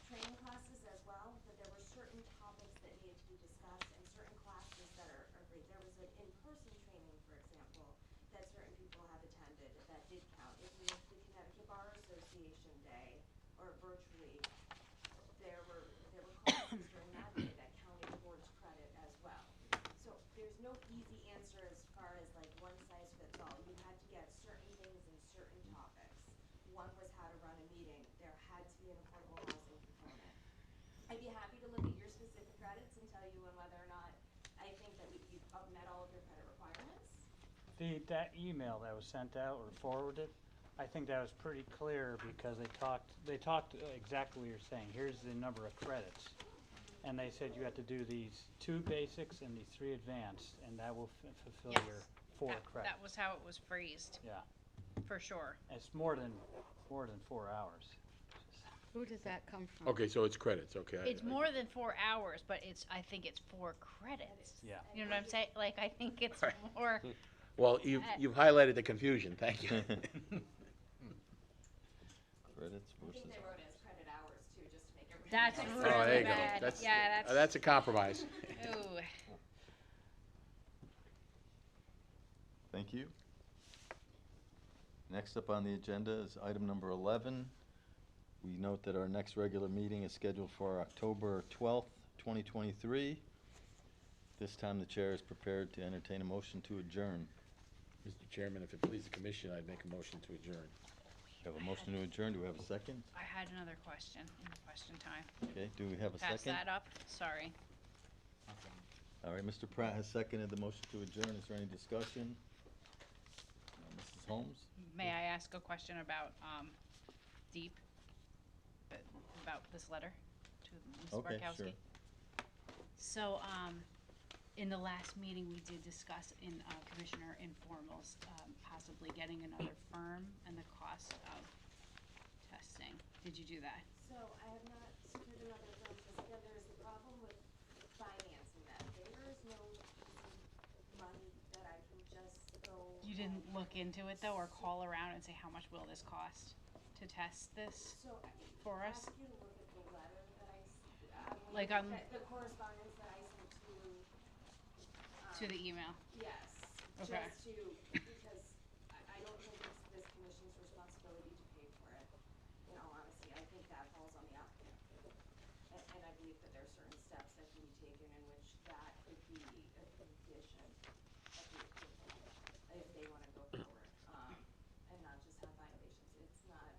L: training classes as well, but there were certain topics that needed to be discussed, and certain classes that are great. There was an in-person training, for example, that certain people have attended that did count. If you went to the Connecticut Bar Association Day, or virtually, there were classes during that day that counted towards credit as well. So there's no easy answer as far as like one size fits all. You had to get certain things in certain topics. One was how to run a meeting. There had to be an affordable housing component. I'd be happy to look at your specific credits and tell you on whether or not I think that you've met all of your credit requirements.
C: That email that was sent out or forwarded, I think that was pretty clear, because they talked exactly what you're saying. Here's the number of credits. And they said you have to do these 2 basics and these 3 advanced, and that will fulfill your 4 credits.
A: That was how it was phrased,
C: Yeah,
A: for sure.
C: it's more than 4 hours.
G: Who does that come from?
E: Okay, so it's credits, okay.
A: It's more than 4 hours, but I think it's 4 credits.
C: Yeah.
A: You know what I'm saying? Like, I think it's
E: Right.
A: more.
E: Well, you've highlighted the confusion, thank you.
B: Credits
L: I
B: versus.
L: think they wrote it as credit hours too, just to make everything.
A: That's
L: nice.
A: really
E: Oh, there you go.
A: bad.
E: That's a compromise.
A: Ooh.
B: Thank you. Next up on the agenda is item number 11. We note that our next regular meeting is scheduled for October 12th, 2023. This time, the chair is prepared to entertain a motion to adjourn.
E: Mr. Chairman, if it pleases the commission, I'd make a motion to adjourn.
B: We have a motion to adjourn. Do we have a second?
A: I had another question in question time.
B: Okay, do we have a second?
A: Pass that up, sorry.
B: All right, Mr. Pratt has seconded the motion to adjourn. Is there any discussion? Mrs. Holmes?
A: May I ask a question about, Deep? About this letter to Ms.
B: Okay,
A: Barkowski?
B: sure.
A: So, in the last meeting, we did discuss in, Commissioner informals, possibly getting another firm and the cost of testing. Did you do that?
L: So I have not secured another firm because again, there's the problem with financing that. There is no money that I can just go.
A: You didn't look into it though, or call around and say, how much will this cost to test this
L: So
A: for
L: I
A: us?
L: ask you to look at the letter that
A: Like
L: the correspondence that I sent
A: To the email?
L: yes.
A: Okay.
L: Just to, because I don't think it's this commission's responsibility to pay for it. In all honesty, I think that falls on the applicant. And I believe that there are certain steps that can be taken in which that could be a condition of the approval, if they wanna go forward, and not just have violations. It's not,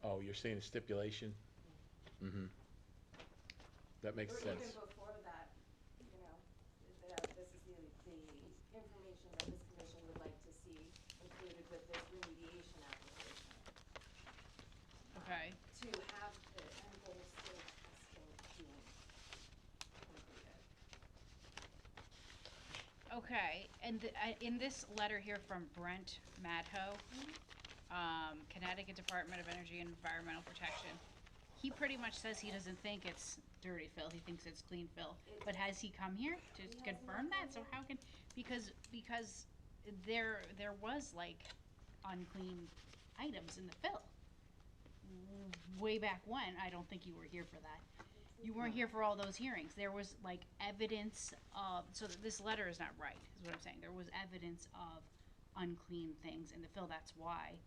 E: Oh, you're saying a stipulation? Mm-hmm. That makes
L: or
E: sense.
L: even before that, you know, that this is the information that this commission would like to see included with this remediation application.
A: Okay.
L: To have the end goal still testing being completed.
A: Okay, and in this letter here from Brent Madho, Connecticut Department of Energy and Environmental Protection, he pretty much says he doesn't think it's dirty fill, he thinks it's clean fill. But has he come here to confirm that? So how can, because there was like unclean items in the fill. Way back when, I don't think you were here for that. You weren't here for all those hearings. There was like evidence of, so that this letter is not right, is what I'm saying. There was evidence of unclean things in the fill. That's why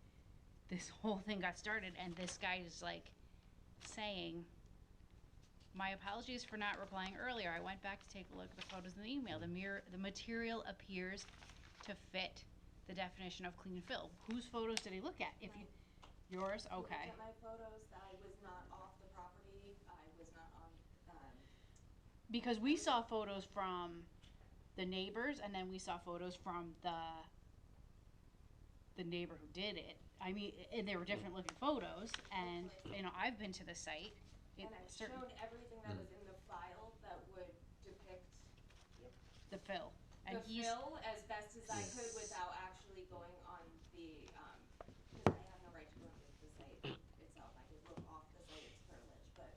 A: this whole thing got started. And this guy is like saying, my apologies for not replying earlier. I went back to take a look at the photos in the email. The material appears to fit the definition of clean fill. Whose photos did he look at? If you, yours? Okay.
L: Look at my photos, I was not off the property, I was not on,
A: Because we saw photos from the neighbors, and then we saw photos from the neighbor who did it. I mean, and they were different looking photos, and, you know, I've been to the site.
L: and I've
A: certain,
L: shown everything that was in the file that would depict
A: the fill. And
L: the
A: he's,
L: fill as best as I could without actually going on the, because I have no right to go into the site itself. I could look off the site, it's privileged, but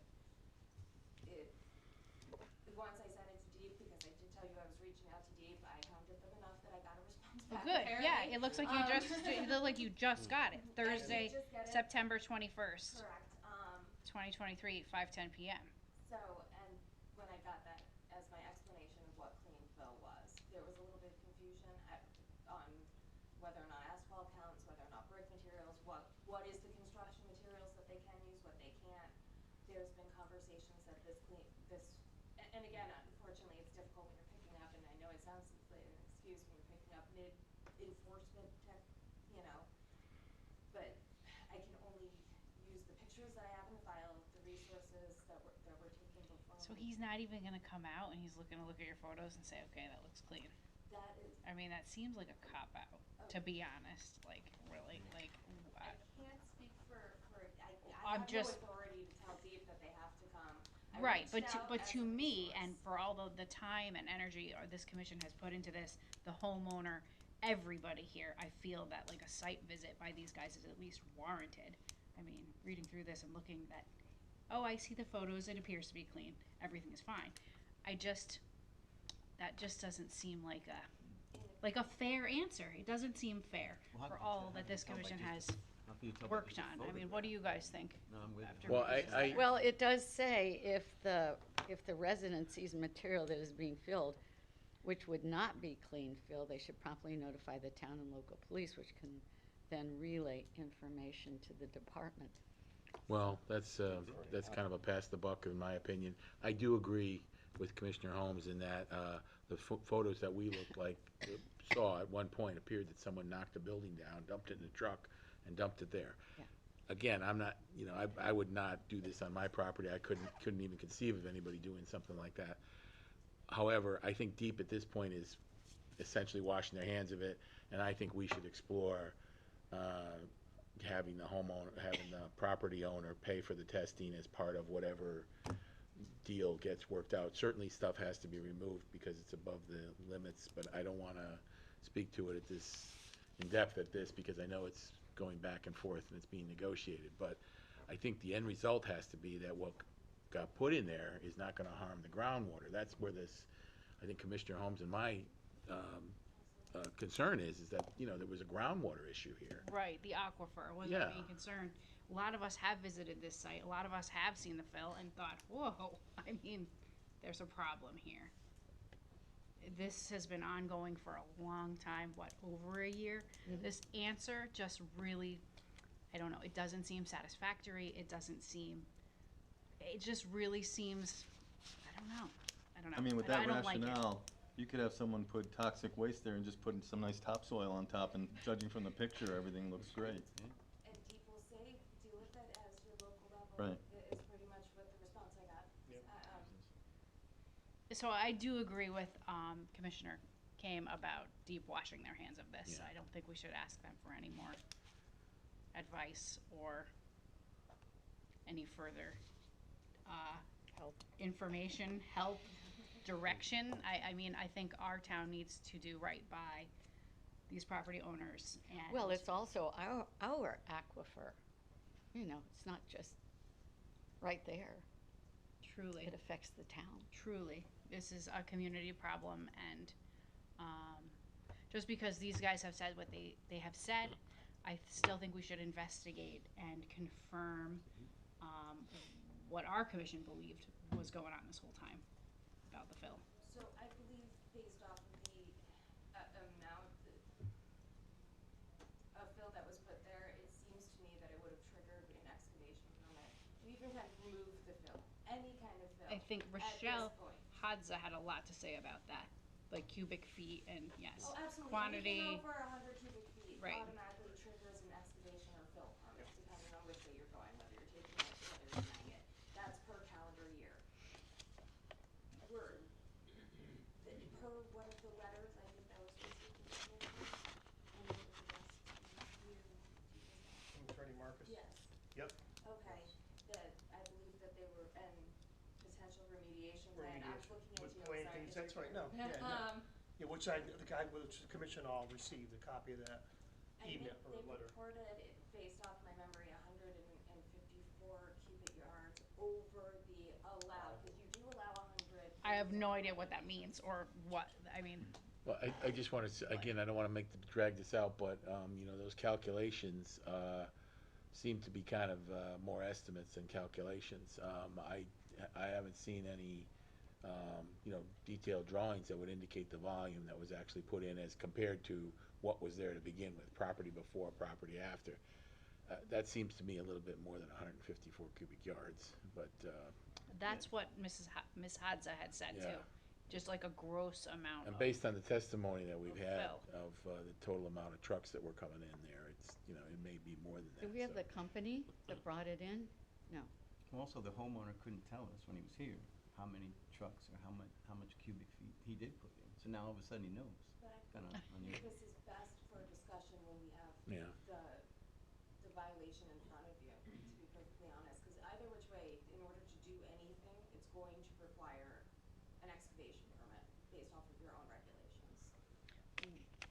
L: once I sent it to Deep, because I did tell you I was reaching out to Deep, I hounded them enough that I got a response
A: oh,
L: back.
A: good, yeah,
L: apparently.
A: it looks like you just, it looked like you just got it. Thursday,
L: just get it.
A: September 21st,
L: Correct,
A: 2023, 5:10 PM.
L: so, and when I got that as my explanation of what clean fill was, there was a little bit of confusion on whether or not asphalt counts, whether or not brick materials, what is the construction materials that they can use, what they can't. There's been conversations that and again, unfortunately, it's difficult when you're picking up, and I know it sounds like an excuse when you're picking up mid-enforcement tech, you know, but I can only use the pictures that I have in the file, the resources that were taken before.
A: So he's not even gonna come out and he's looking to look at your photos and say, okay, that looks clean.
L: That is,
A: I mean, that seems like a cop-out, to be honest, like, really, like,
L: I can't speak for, I
A: I'm
L: have
A: just-
L: no authority to tell Deep that they have to come. I
A: right,
L: reached
A: but
L: out as
A: to
L: a
A: me,
L: resource.
A: and for all the time and energy this commission has put into this, the homeowner, everybody here, I feel that like a site visit by these guys is at least warranted. I mean, reading through this and looking that, oh, I see the photos, it appears to be clean, everything is fine. That just doesn't seem like a fair answer. It doesn't seem fair
D: Well,
A: for
D: how
A: all
D: can
A: that this
D: you tell by
A: commission
D: just-
A: has
D: How can you tell by
A: worked
D: just a
A: on. I mean, what do you guys think?
D: No, I'm with
A: after
D: you.
E: Well,
A: reading this
E: I-
A: letter?
G: Well, it does say if the resident sees material that is being filled, which would not be clean fill, they should promptly notify the town and local police, which can then relay information to the department.
E: Well, that's kind of a pass the buck in my opinion. I do agree with Commissioner Holmes in that, the photos that we saw at one point appeared that someone knocked a building down, dumped it in a truck, and dumped it there.
G: Yeah.
E: Again, I'm not, I would not do this on my property. I couldn't even conceive of anybody doing something like that. However, I think DEEP at this point is essentially washing their hands of it, and I think we should explore having the property owner pay for the testing as part of whatever deal gets worked out. Certainly stuff has to be removed because it's above the limits, but I don't want to speak to it in depth at this because I know it's going back and forth and it's being negotiated. But I think the end result has to be that what got put in there is not going to harm the groundwater. That's where I think Commissioner Holmes and my concern is that, there was a groundwater issue here.
A: Right, the aquifer was
E: Yeah.
A: our main concern. A lot of us have visited this site. A lot of us have seen the fill and thought, whoa, I mean, there's a problem here. This has been ongoing for a long time, over a year?
G: Mhm.
A: This answer just really, I don't know, it doesn't seem satisfactory. It just really seems, I don't know.
B: I mean, with that
A: I don't like it.
B: rationale, you could have someone put toxic waste there and just put some nice topsoil on top, and judging from the picture, everything looks great.
L: And deep will say, deal with it as your local level.
B: Right.
L: Is pretty much what the response I got.
A: So I do agree with Commissioner Kame about DEEP washing their hands of this.
E: Yeah.
A: I don't think we should ask them for any more advice or any further information, help, direction. I mean, I think our town needs to do right by these property owners and.
G: Well, it's also our aquifer. It's not just right there.
A: Truly.
G: It affects the town.
A: Truly, this is a community problem, and just because these guys have said what they have said, I still think we should investigate and confirm what our commission believed was going on this whole time about the fill.
L: So I believe based off of the amount of fill that was put there, it seems to me that it would have triggered an excavation permit to even kind of remove the fill, any kind of fill.
A: I think
L: at this
A: Rochelle
L: point.
A: Hadza had a lot to say about that, like cubic feet and yes,
L: Oh, absolutely.
A: quantity.
L: Anything over 100 cubic feet
A: Right.
L: automatically triggers an excavation or fill permit, depending on which way you're going, whether you're taking it, whether you're denying it. That's per calendar year. Per one of the letters, I think that was received from the commission. And it was addressed to you.
H: From Attorney Marcus?
L: Yes.
H: Yep.
L: Okay, that I believe that they were, and potential remediation plan, I'm
H: Remediation.
L: looking
H: With
L: into, I'm sorry.
H: plantings,
L: Mr.
H: that's right, no,
L: Chairman.
H: yeah, no. Yeah, which the commission all received a copy of that
L: I think
H: email or
L: they
H: letter.
L: reported, based off my memory, 154 cubic yards over the allowed, because you do allow 100.
A: I have no idea what that means or what, I mean,
E: Well, I just want to, again, I don't want to drag this out, but, those calculations seem to be kind of more estimates than calculations. I haven't seen any, detailed drawings that would indicate the volume that was actually put in as compared to what was there to begin with, property before, property after. That seems to me a little bit more than 154 cubic yards, but,
A: that's what Miss Hadza had said
E: Yeah.
A: too. Just like a gross amount
E: and
A: of.
E: based on the testimony that we've
A: Of
E: had
A: fill.
E: of the total amount of trucks that were coming in there, it's, it may be more than that.
G: Do we have
E: so.
G: the company that brought it in? No.
D: Also, the homeowner couldn't tell us when he was here how many trucks or how much cubic feet he did put in. So now all of a sudden he knows.
L: But I
D: Kinda
L: think
D: unusual.
L: this is best for discussion when we have
E: Yeah.
L: the violation in front of you, to be perfectly honest. Because either which way, in order to do anything, it's going to require an excavation permit based off of your own regulations.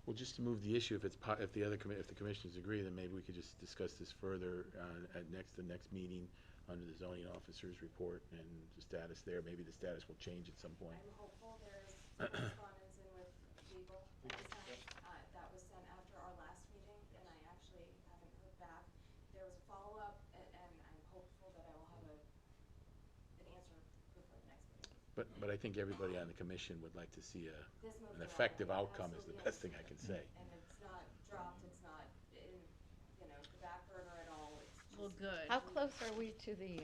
E: Well, just to move the issue, if the commissioners agree, then maybe we could just discuss this further at the next meeting under the zoning officer's report and the status there. Maybe the status will change at some point.
L: I'm hopeful there's correspondence in with legal at this time. That was sent after our last meeting, and I actually haven't heard back. There was a follow-up, and I'm hopeful that I will have an answer before the next meeting.
E: But I think everybody on the commission would like to see
L: This moved
E: an
L: along,
E: effective
L: and
E: outcome is the
L: absolutely
E: best thing I can say.
L: And it's not dropped, it's not in, you know, the back burner at all, it's just.
A: Well, good.
G: How close are we to the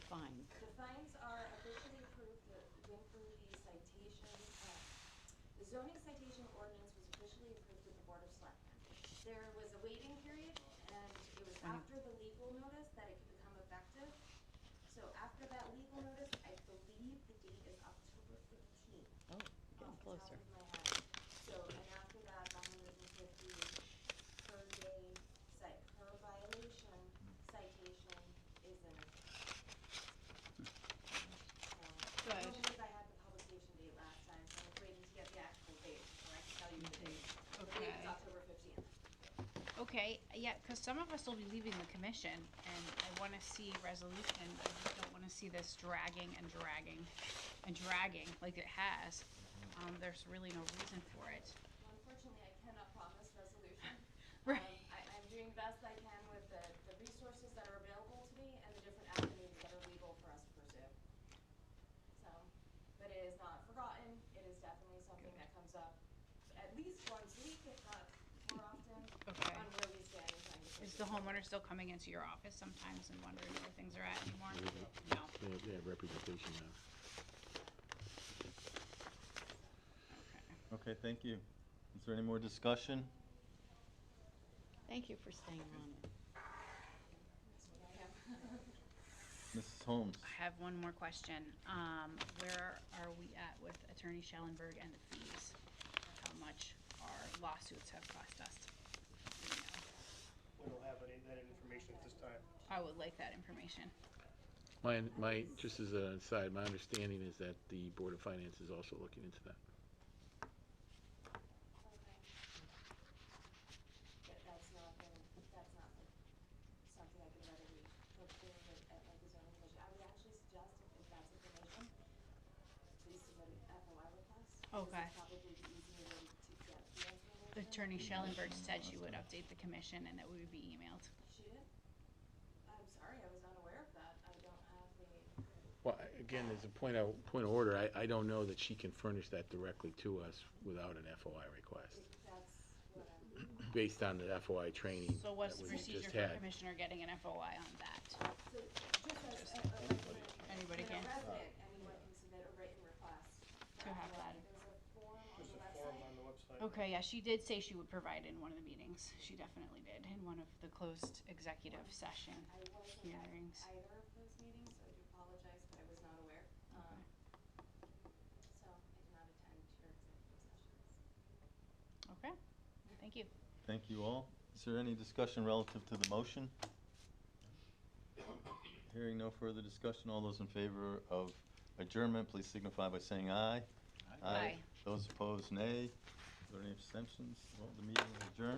G: fine?
L: The fines are officially approved, went through the citation, the zoning citation ordinance was officially approved with the Board of Selectmen. There was a waiting period, and it was after the legal notice that it could become effective. So after that legal notice, I believe the date is October 15th.
G: Oh,
L: Off
G: getting
L: the
G: closer.
L: top of my head. So, and after that, the 150 per day per violation citation is in effect. So, I don't
A: Good.
L: believe I had the publication date last time, so I was waiting to get the actual date before I can tell you the date. The date is
A: Okay.
L: October 15th.
A: Okay, yeah, because some of us will be leaving the commission, and I want to see resolution. I just don't want to see this dragging and dragging and dragging like it has. There's really no reason for it.
L: Well, unfortunately, I cannot promise resolution.
A: Right.
L: I'm doing the best I can with the resources that are available to me and the different avenues that are legal for us to pursue. So, but it is not forgotten, it is definitely something that comes up at least once a week, if not more often,
A: Okay.
L: on where we stand and trying to pursue.
A: Is the homeowner still coming into your office sometimes and wondering where things are at anymore? No.
E: They have representation now.
A: Okay.
B: Okay, thank you. Is there any more discussion?
G: Thank you for staying on it.
L: That's what I have.
B: Mrs. Holmes?
A: I have one more question. Where are we at with Attorney Schellenberg and the fees? How much our lawsuits have cost us? Do you know?
H: We don't have any, that information at this time.
A: I would like that information.
E: Just as an aside, my understanding is that the Board of Finance is also looking into that.
L: That's not like something I can readily put forward at like the zoning commission. I would actually suggest if that's information, please submit an FOI request. because
A: Okay.
L: it's probably the easier way to get the information.
A: Attorney Schellenberg said she would update the commission and that we would be emailed.
L: She did? I'm sorry, I was unaware of that. I don't have the,
E: Well, again, as a point of order, I don't know that she can furnish that directly to us without an FOI request,
L: that's what I'm.
E: based on the FOI training
A: So what's
E: that
A: the
E: we
A: procedure
E: just
A: for a
E: had.
A: commissioner getting an FOI on that?
L: So just as
A: Anybody
L: when
A: can?
L: a resident, anyone can submit a written request.
A: To have that.
L: There's a form on
H: There's
L: the
H: a form
L: website.
H: on the website.
A: Okay, yeah, she did say she would provide in one of the meetings. She definitely did, in one of the closed executive session
L: I wasn't at
A: hearings.
L: either of those meetings, so I do apologize, but I was not aware. So I cannot attend your executive sessions.
A: Okay, thank you.
B: Thank you all. Is there any discussion relative to the motion? Hearing no further discussion, all those in favor of adjournment, please signify by saying aye.
A: Aye.
B: Those opposed, nay. Are there any abstentions? Well, the meeting is adjourned.